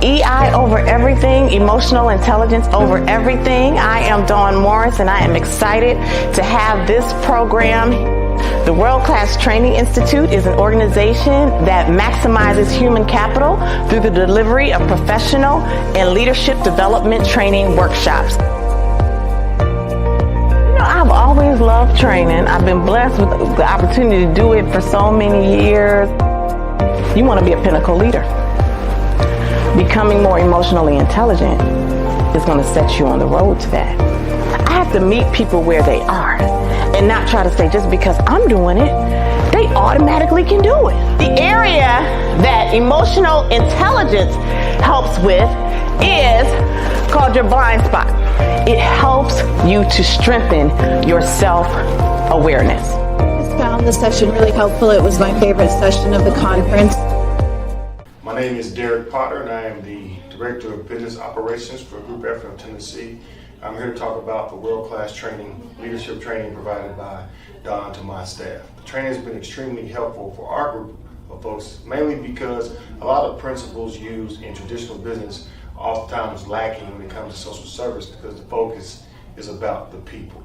EI over everything, emotional intelligence over everything. I am Dawn Morris, and I am excited to have this program. The World Class Training Institute is an organization that maximizes human capital through the delivery of professional and leadership development training workshops. I've always loved training. I've been blessed with the opportunity to do it for so many years. You want to be a pinnacle leader. Becoming more emotionally intelligent is going to set you on the road to that. I have to meet people where they are and not try to say just because I'm doing it, they automatically can do it. The area that emotional intelligence helps with is called your blind spot. It helps you to strengthen your self-awareness. I just found the session really helpful. It was my favorite session of the conference. My name is Derek Potter, and I am the Director of Business Operations for Group Effort of Tennessee. I'm here to talk about the world-class training, leadership training provided by Don to my staff. The training has been extremely helpful for our group of folks, mainly because a lot of principles used in traditional business are oftentimes lacking when it comes to social service because the focus is about the people.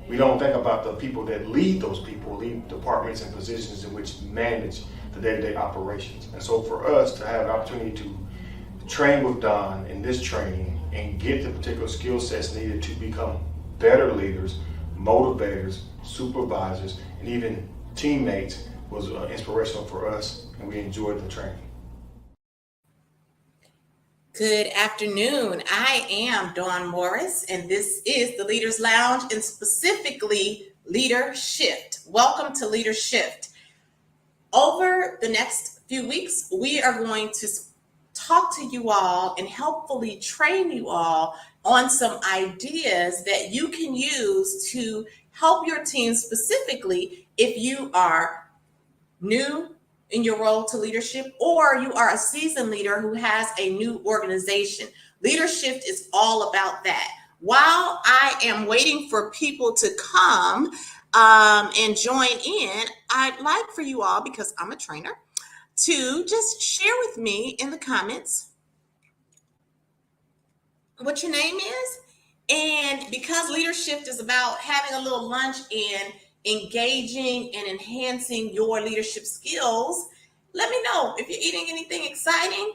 We don't think about the people that lead those people, lead departments and positions in which manage the day-to-day operations. And so for us to have an opportunity to train with Don in this training and get the particular skill sets needed to become better leaders, motivators, supervisors, and even teammates was inspirational for us, and we enjoyed the training. Good afternoon. I am Dawn Morris, and this is the Leaders Lounge, and specifically LeaderSHIFT. Welcome to LeaderSHIFT. Over the next few weeks, we are going to talk to you all and helpfully train you all on some ideas that you can use to help your team, specifically if you are new in your role to leadership or you are a seasoned leader who has a new organization. LeaderSHIFT is all about that. While I am waiting for people to come and join in, I'd like for you all, because I'm a trainer, to just share with me in the comments what your name is. And because LeaderSHIFT is about having a little lunch and engaging and enhancing your leadership skills, let me know if you're eating anything exciting.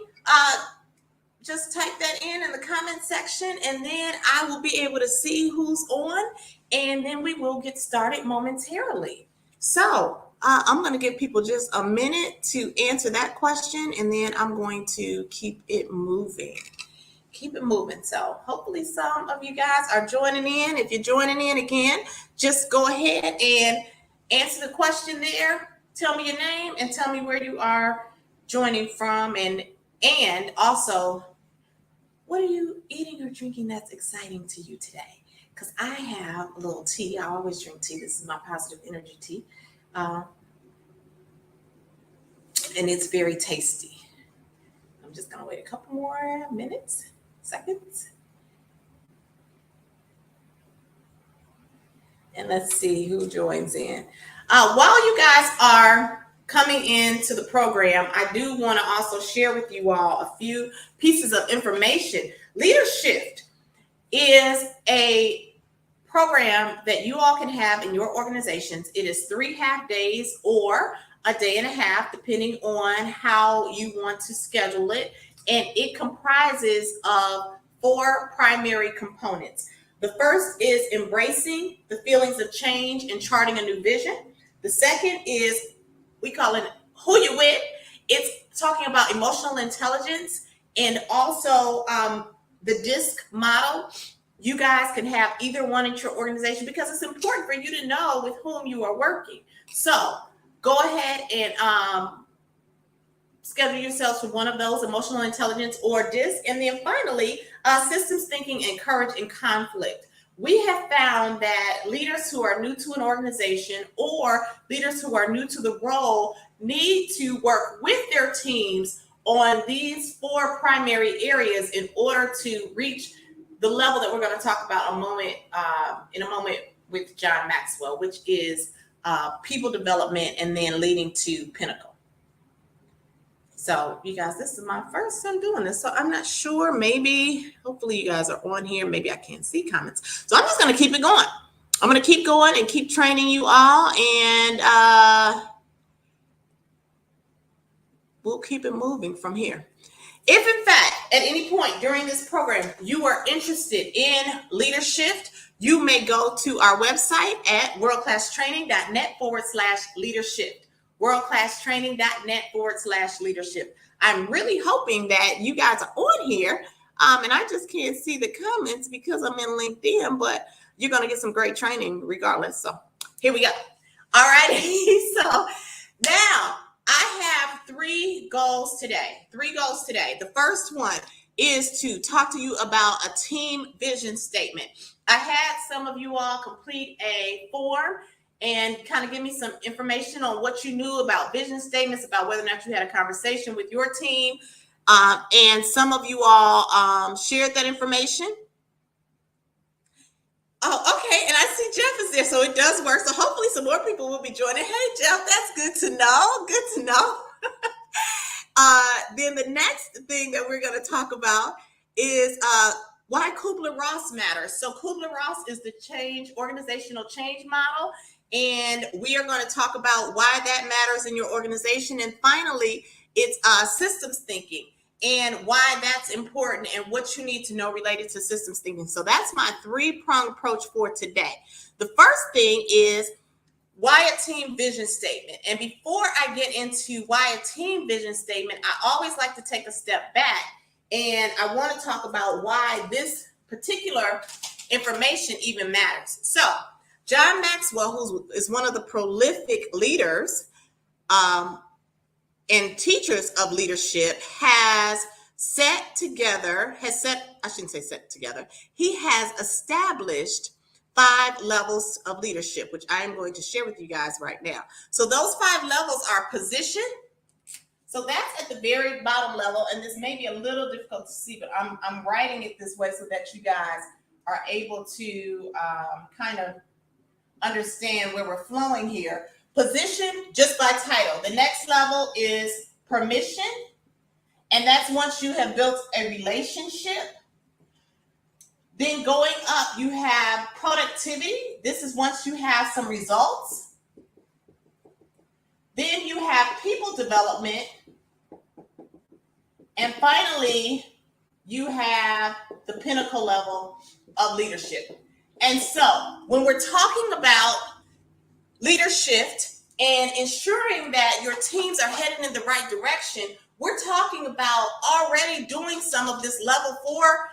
Just type that in the comment section, and then I will be able to see who's on, and then we will get started momentarily. So I'm going to give people just a minute to answer that question, and then I'm going to keep it moving. So hopefully some of you guys are joining in. If you're joining in again, just go ahead and answer the question there. Tell me your name and tell me where you are joining from, and also, what are you eating or drinking that's exciting to you today? Because I have a little tea. I always drink tea. This is my positive energy tea. And it's very tasty. I'm just going to wait a couple more seconds. And let's see who joins in. While you guys are coming into the program, I do want to also share with you all a few pieces of information. LeaderSHIFT is a program that you all can have in your organizations. It is 3 half days or a day and a half, depending on how you want to schedule it. And it comprises of 4 primary components. The first is embracing the feelings of change and charting a new vision. The second is, we call it Who You With. It's talking about emotional intelligence and also the DISC model. You guys can have either one at your organization because it's important for you to know with whom you are working. So go ahead and schedule yourselves for one of those, emotional intelligence or DISC. And then finally, systems thinking and courage in conflict. We have found that leaders who are new to an organization or leaders who are new to the role need to work with their teams on these 4 primary areas in order to reach the level that we're going to talk about in a moment with John Maxwell, which is people development and then leading to pinnacle. So you guys, this is my first time doing this. So I'm not sure, maybe, hopefully you guys are on here. Maybe I can't see comments. So I'm just going to keep it going. I'm going to keep going and keep training you all. And we'll keep it moving from here. If in fact, at any point during this program, you are interested in LeaderSHIFT, you may go to our website at worldclasstraining.net/leadership. worldclasstraining.net/leadership. I'm really hoping that you guys are on here. And I just can't see the comments because I'm in LinkedIn, but you're going to get some great training regardless. So here we go. All right. So now I have 3 goals today. The first one is to talk to you about a team vision statement. I had some of you all complete a form and kind of give me some information on what you knew about vision statements, about whether or not you had a conversation with your team. And some of you all shared that information. Oh, okay. And I see Jeff is there, so it does work. So hopefully some more people will be joining. Hey, Jeff, that's good to know. Good to know. Then the next thing that we're going to talk about is why Kubler-Ross matters. So Kubler-Ross is the organizational change model. And we are going to talk about why that matters in your organization. And finally, it's systems thinking and why that's important and what you need to know related to systems thinking. So that's my 3-pronged approach for today. The first thing is why a team vision statement. And before I get into why a team vision statement, I always like to take a step back and I want to talk about why this particular information even matters. So John Maxwell, who is one of the prolific leaders and teachers of leadership, he has established 5 levels of leadership, which I am going to share with you guys right now. So those 5 levels are position. So that's at the very bottom level, and this may be a little difficult to see, but I'm writing it this way so that you guys are able to kind of understand where we're flowing here. Position, just by title. The next level is permission, and that's once you have built a relationship. Then going up, you have productivity. This is once you have some results. Then you have people development. And finally, you have the pinnacle level of leadership. And so when we're talking about LeaderSHIFT and ensuring that your teams are heading in the right direction, we're talking about already doing some of this level 4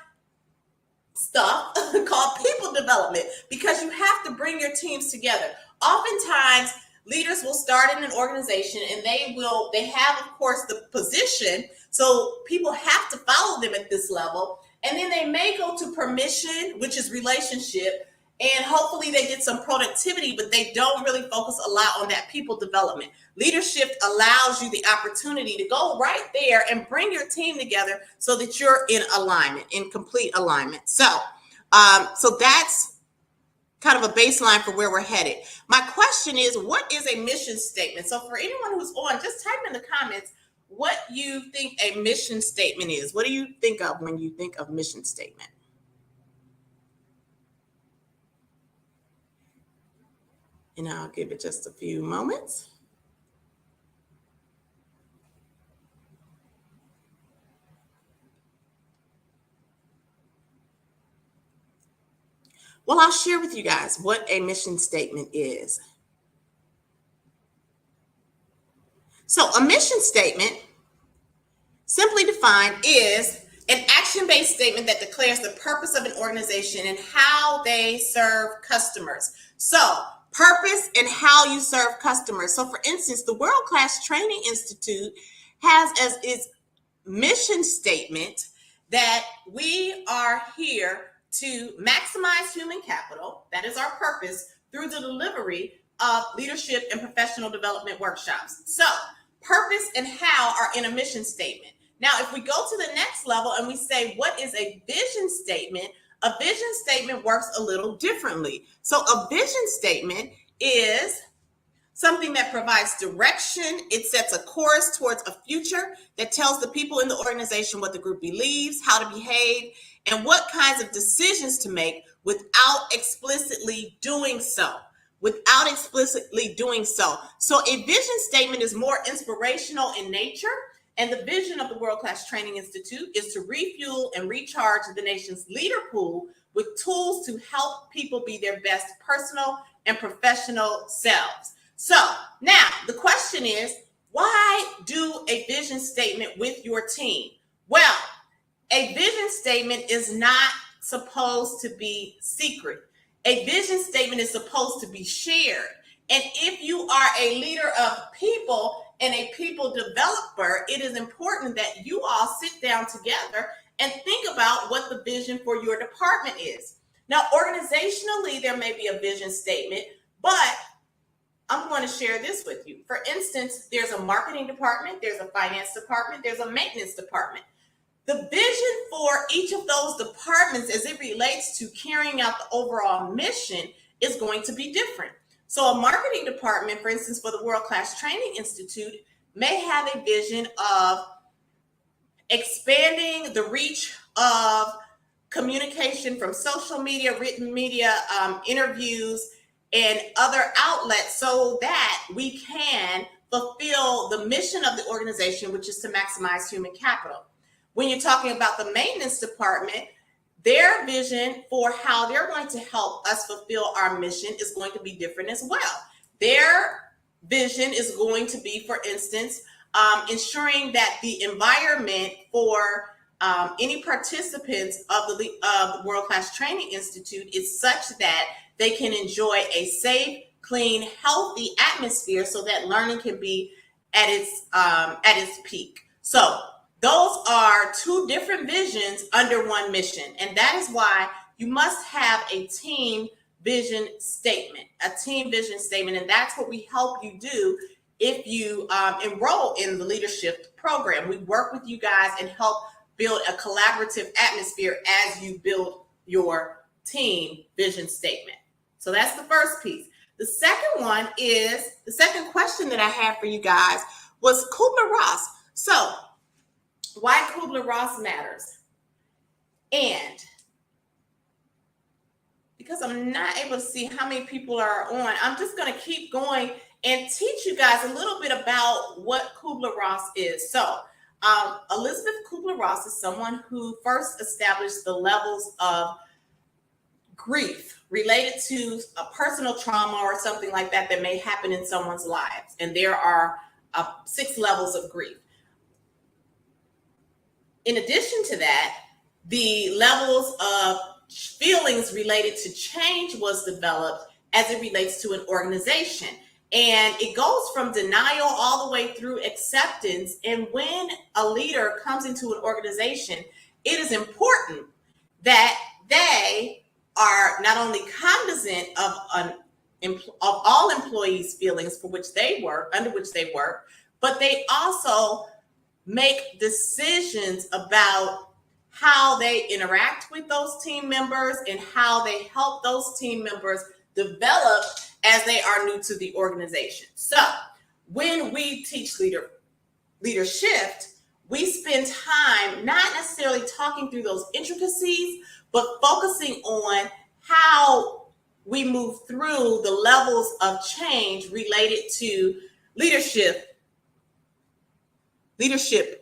stuff called people development, because you have to bring your teams together. Oftentimes, leaders will start in an organization and they have, of course, the position. So people have to follow them at this level. And then they may go to permission, which is relationship. And hopefully they get some productivity, but they don't really focus a lot on that people development. LeaderSHIFT allows you the opportunity to go right there and bring your team together so that you're in alignment, in complete alignment. So that's kind of a baseline for where we're headed. My question is, what is a mission statement? So for anyone who's on, just type in the comments what you think a mission statement is. What do you think of when you think of mission statement? And I'll give it just a few moments. Well, I'll share with you guys what a mission statement is. So a mission statement, simply defined, is an action-based statement that declares the purpose of an organization and how they serve customers. So purpose and how you serve customers. So for instance, the World Class Training Institute has as its mission statement that we are here to maximize human capital, that is our purpose, through the delivery of leadership and professional development workshops. So purpose and how are in a mission statement. Now, if we go to the next level and we say, what is a vision statement? A vision statement works a little differently. So a vision statement is something that provides direction. It sets a course towards a future that tells the people in the organization what the group believes, how to behave, and what kinds of decisions to make without explicitly doing so. So a vision statement is more inspirational in nature, and the vision of the World Class Training Institute is to refuel and recharge the nation's leader pool with tools to help people be their best personal and professional selves. So now the question is, why do a vision statement with your team? Well, a vision statement is not supposed to be secret. A vision statement is supposed to be shared. And if you are a leader of people and a people developer, it is important that you all sit down together and think about what the vision for your department is. Now, organizationally, there may be a vision statement, but I'm going to share this with you. For instance, there's a marketing department, there's a finance department, there's a maintenance department. The vision for each of those departments as it relates to carrying out the overall mission is going to be different. So a marketing department, for instance, for the World Class Training Institute, may have a vision of expanding the reach of communication from social media, written media, interviews, and other outlets so that we can fulfill the mission of the organization, which is to maximize human capital. When you're talking about the maintenance department, their vision for how they're going to help us fulfill our mission is going to be different as well. Their vision is going to be, for instance, ensuring that the environment for any participants of the World Class Training Institute is such that they can enjoy a safe, clean, healthy atmosphere so that learning can be at its peak. So those are two different visions under one mission. And that is why you must have a team vision statement, And that's what we help you do if you enroll in the LeaderSHIFT program. We work with you guys and help build a collaborative atmosphere as you build your team vision statement. So that's the first piece. The second one is, the second question that I have for you guys was Kubler-Ross. So why Kubler-Ross matters. And because I'm not able to see how many people are on, I'm just going to keep going and teach you guys a little bit about what Kubler-Ross is. So Elizabeth Kubler-Ross is someone who first established the levels of grief related to a personal trauma or something like that that may happen in someone's lives. And there are 6 levels of grief. In addition to that, the levels of feelings related to change was developed as it relates to an organization. And it goes from denial all the way through acceptance. And when a leader comes into an organization, it is important that they are not only cognizant of all employees' feelings for which they work, under which they work, but they also make decisions about how they interact with those team members and how they help those team members develop as they are new to the organization. So when we teach LeaderSHIFT, we spend time not necessarily talking through those intricacies, but focusing on how we move through the levels of change related to leadership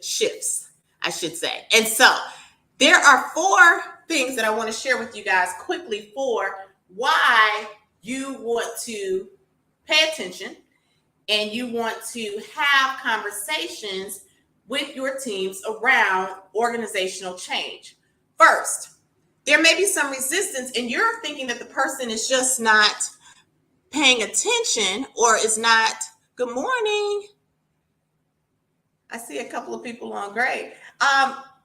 shifts, I should say. And so there are 4 things that I want to share with you guys quickly for why you want to pay attention and you want to have conversations with your teams around organizational change. First, there may be some resistance and you're thinking that the person is just not paying attention or is not, good morning. I see a couple of people on, great.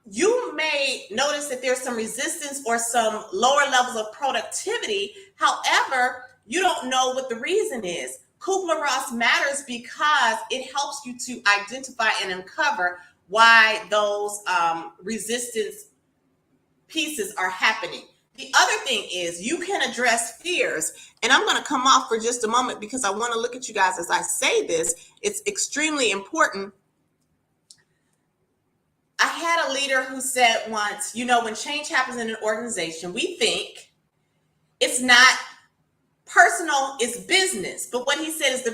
You may notice that there's some resistance or some lower levels of productivity. However, you don't know what the reason is. Kubler-Ross matters because it helps you to identify and uncover why those resistance pieces are happening. The other thing is you can address fears. And I'm going to come off for just a moment because I want to look at you guys as I say this. It's extremely important. I had a leader who said once, when change happens in an organization, we think it's not personal, it's business. But what he said is the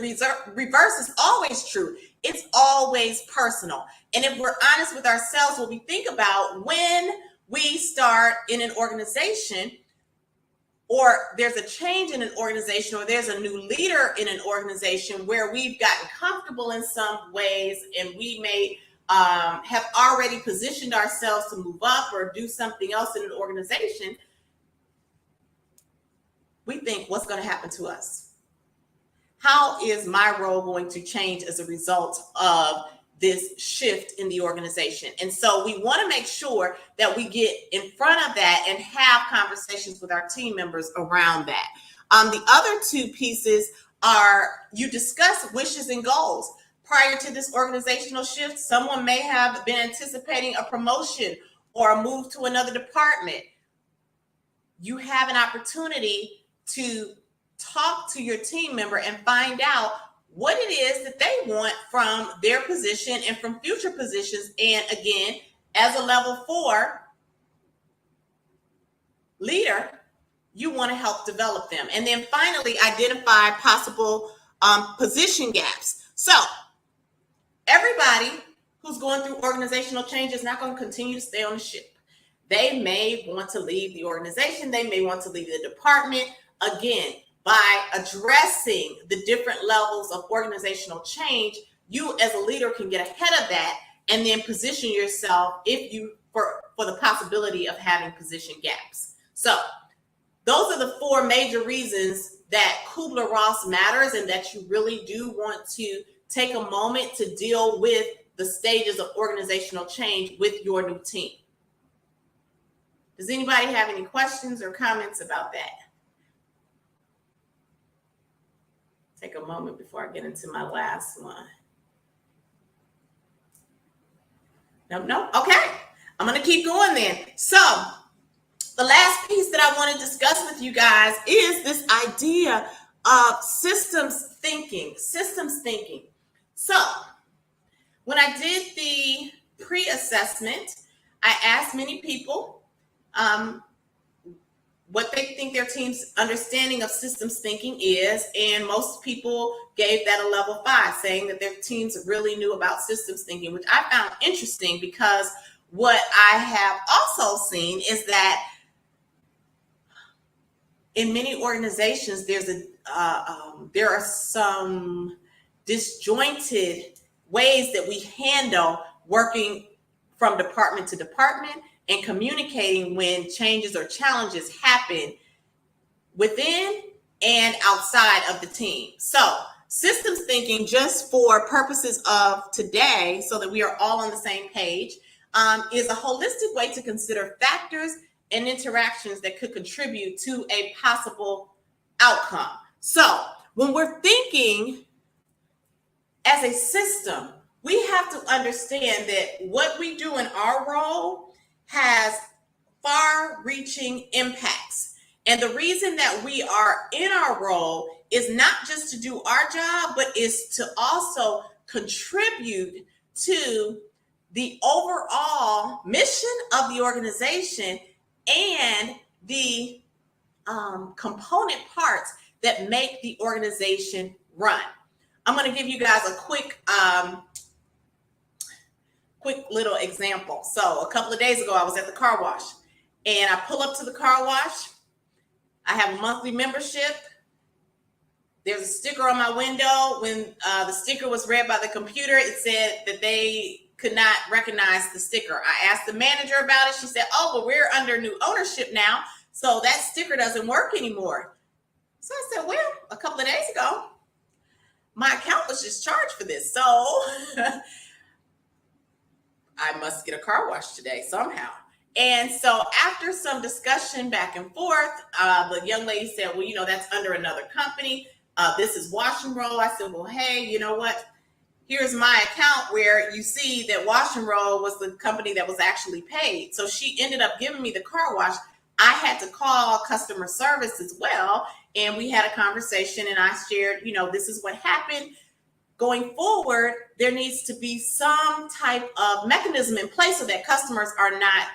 reverse is always true. It's always personal. And if we're honest with ourselves, what we think about when we start in an organization, or there's a change in an organization, or there's a new leader in an organization where we've gotten comfortable in some ways, and we may have already positioned ourselves to move up or do something else in an organization, we think, what's going to happen to us? How is my role going to change as a result of this shift in the organization? And so we want to make sure that we get in front of that and have conversations with our team members around that. The other two pieces are you discuss wishes and goals. Prior to this organizational shift, someone may have been anticipating a promotion or a move to another department. You have an opportunity to talk to your team member and find out what it is that they want from their position and from future positions. And again, as a level 4 leader, you want to help develop them. And then finally, identify possible position gaps. So everybody who's going through organizational change is not going to continue to stay on the ship. They may want to leave the organization. They may want to leave the department. Again, by addressing the different levels of organizational change, you as a leader can get ahead of that and then position yourself for the possibility of having position gaps. So those are the 4 major reasons that Kubler-Ross matters, and that you really do want to take a moment to deal with the stages of organizational change with your new team. Does anybody have any questions or comments about that? Take a moment before I get into my last one. No. Okay. I'm going to keep going then. So the last piece that I want to discuss with you guys is this idea of systems thinking. So when I did the pre-assessment, I asked many people what they think their team's understanding of systems thinking is, and most people gave that a level 5, saying that their teams really knew about systems thinking, which I found interesting because what I have also seen is that in many organizations, there are some disjointed ways that we handle working from department to department and communicating when changes or challenges happen within and outside of the team. So systems thinking, just for purposes of today, so that we are all on the same page, is a holistic way to consider factors and interactions that could contribute to a possible outcome. So when we're thinking as a system, we have to understand that what we do in our role has far-reaching impacts. And the reason that we are in our role is not just to do our job, but is to also contribute to the overall mission of the organization and the component parts that make the organization run. I'm going to give you guys a quick little example. So a couple of days ago, I was at the car wash, and I pull up to the car wash. I have a monthly membership. There's a sticker on my window. When the sticker was read by the computer, it said that they could not recognize the sticker. I asked the manager about it. She said, oh, well, we're under new ownership now, so that sticker doesn't work anymore. So I said, well, a couple of days ago, my account was just charged for this. So I must get a car wash today somehow. And so after some discussion back and forth, the young lady said, well, that's under another company. This is Wash and Roll. I said, well, hey, you know what? Here's my account where you see that Wash and Roll was the company that was actually paid. So she ended up giving me the car wash. I had to call customer service as well. And we had a conversation and I shared, this is what happened. Going forward, there needs to be some type of mechanism in place so that customers are not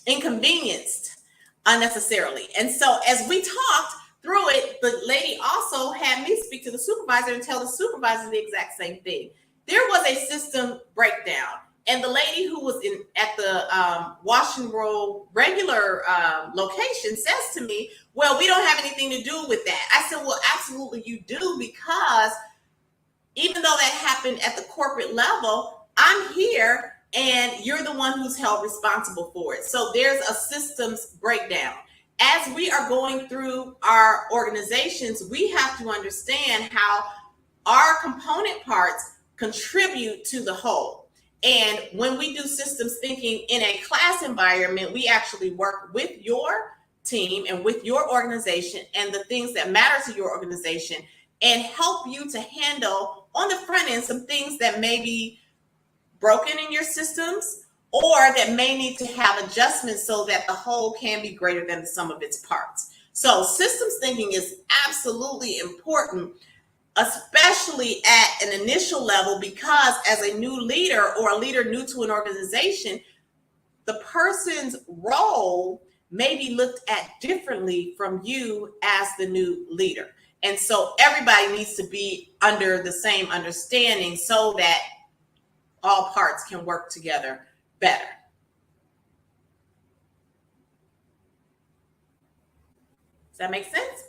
inconvenienced unnecessarily. And so as we talked through it, the lady also had me speak to the supervisor and tell the supervisor the exact same thing. There was a system breakdown. And the lady who was at the wash and roll regular location says to me, well, we don't have anything to do with that. I said, well, absolutely you do, because even though that happened at the corporate level, I'm here and you're the one who's held responsible for it. So there's a systems breakdown. As we are going through our organizations, we have to understand how our component parts contribute to the whole. And when we do systems thinking in a class environment, we actually work with your team and with your organization and the things that matter to your organization and help you to handle on the front end some things that may be broken in your systems or that may need to have adjustments so that the whole can be greater than the sum of its parts. So systems thinking is absolutely important, especially at an initial level, because as a new leader or a leader new to an organization, the person's role may be looked at differently from you as the new leader. And so everybody needs to be under the same understanding so that all parts can work together better. Does that make sense?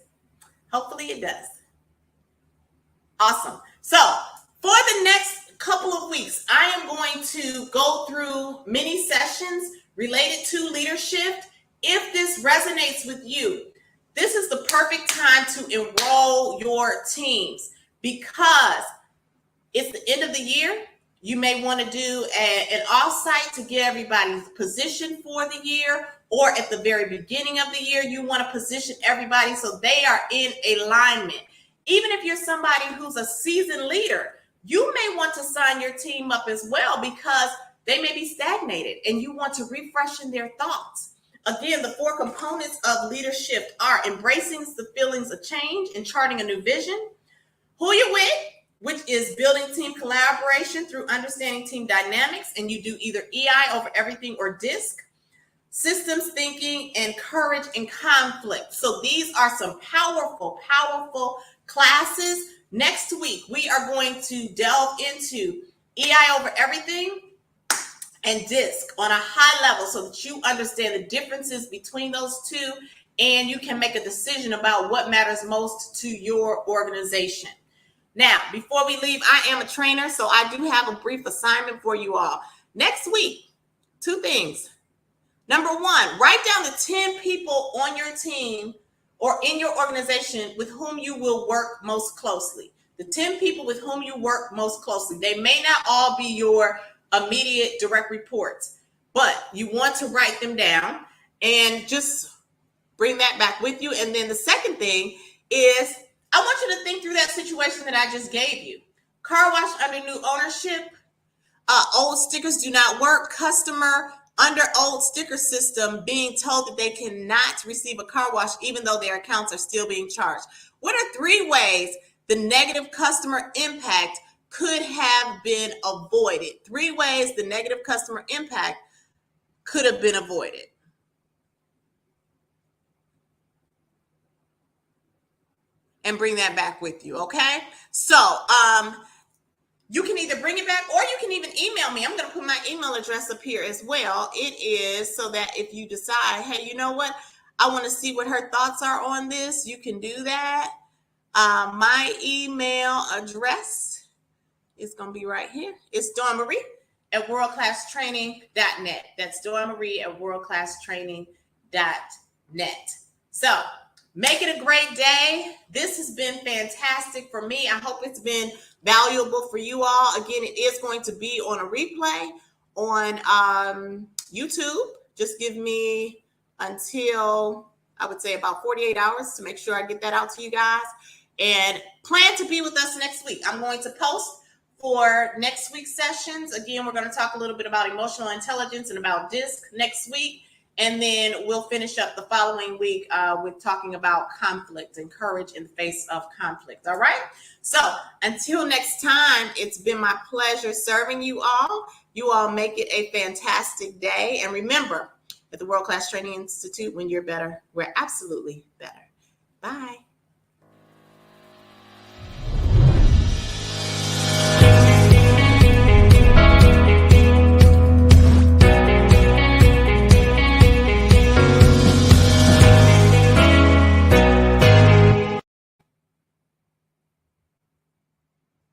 Hopefully it does. Awesome. So for the next couple of weeks, I am going to go through mini sessions related to LeaderSHIFT. If this resonates with you, this is the perfect time to enroll your teams because it's the end of the year. You may want to do an offsite to get everybody's position for the year, or at the very beginning of the year, you want to position everybody so they are in alignment. Even if you're somebody who's a seasoned leader, you may want to sign your team up as well because they may be stagnated and you want to refreshen their thoughts. Again, the 4 components of LeaderSHIFT are embracing the feelings of change and charting a new vision, who you're with, which is building team collaboration through understanding team dynamics, and you do either EI over everything or DISC, systems thinking, and courage and conflict. So these are some powerful, powerful classes. Next week, we are going to delve into EI over everything and DISC on a high level so that you understand the differences between those two and you can make a decision about what matters most to your organization. Now, before we leave, I am a trainer, so I do have a brief assignment for you all. Next week, 2 things. Number 1, write down the 10 people on your team or in your organization with whom you will work most closely. The 10 people with whom you work most closely. They may not all be your immediate direct reports, but you want to write them down and just bring that back with you. And then the second thing is, I want you to think through that situation that I just gave you. Car wash under new ownership, old stickers do not work, customer under old sticker system being told that they cannot receive a car wash even though their accounts are still being charged. What are 3 ways the negative customer impact could have been avoided? 3 ways the negative customer impact could have been avoided. And bring that back with you, okay? So you can either bring it back or you can even email me. I'm going to put my email address up here as well. It is so that if you decide, hey, you know what? I want to see what her thoughts are on this. You can do that. My email address is going to be right here. It's DawnMarie@worldclasstraining.net. That's DawnMarie@worldclasstraining.net. So make it a great day. This has been fantastic for me. I hope it's been valuable for you all. Again, it is going to be on a replay on YouTube. Just give me until, I would say, about 48 hours to make sure I get that out to you guys. And plan to be with us next week. I'm going to post for next week's sessions. Again, we're going to talk a little bit about emotional intelligence and about DISC next week. And then we'll finish up the following week with talking about conflict and courage in the face of conflict. All right. So until next time, it's been my pleasure serving you all. You all make it a fantastic day. And remember, at the World Class Training Institute, when you're better, we're absolutely better. Bye.